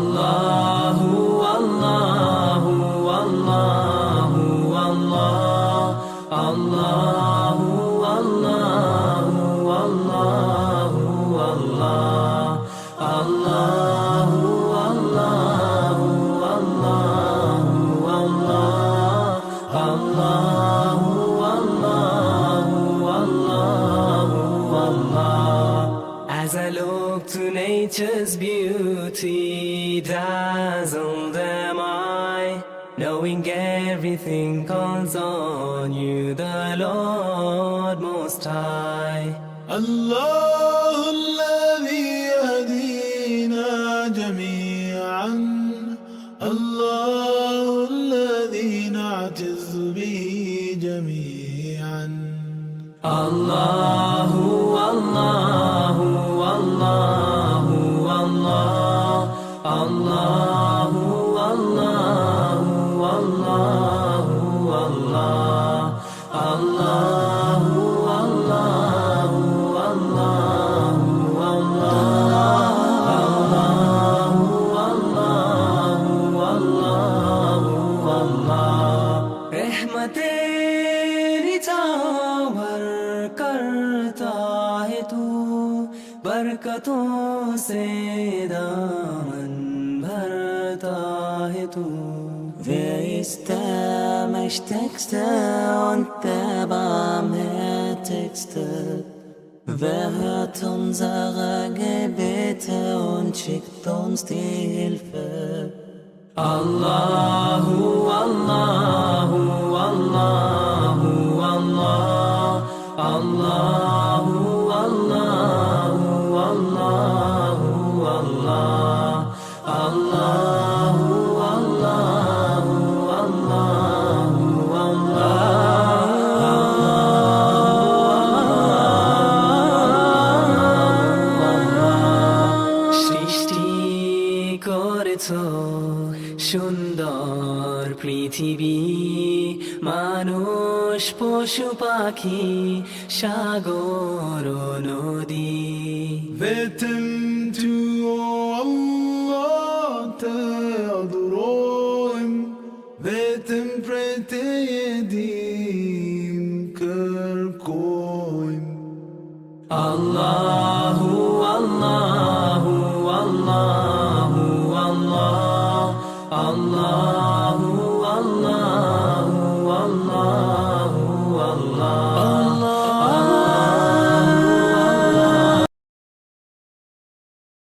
Allahu, Allahu, Allahu, Allah. Allahu, Allahu, Allahu, Allah. Allahu, Allahu, Allahu, Allah. Allahu, Allahu, Allahu, Allah. As I look to nature's beauty, dazzled am I, knowing everything calls on you, the Lord Most High. الله الذي يهدينا جميعا، الله الذي نعتز به جميعا. Allahu, Allahu, Allahu, Allah. Allahu, Allahu, Allahu, Allah. Allahu, Allahu, Allahu, Allah. Allahu, Allahu, Allahu, Allah. रहमतेरी चावर करता है तू, बरकतों से दामन भरता है तू. Wer ist der Mächtigste und der Barmherzigste? Wer hört unsere Gebete und schickt uns die Hilfe? Allahu, Allahu, Allahu, Allah. Allahu, Allahu, Allahu, Allah. Allahu, Allahu, Allahu, Allah. সৃষ্টি করেছো সুন্দর পৃথিবী, মানুষ পশু পাখি সাগর নদী. Beten du, oh Allah, te adorim. Beten prete yedim kërkojm. Allah,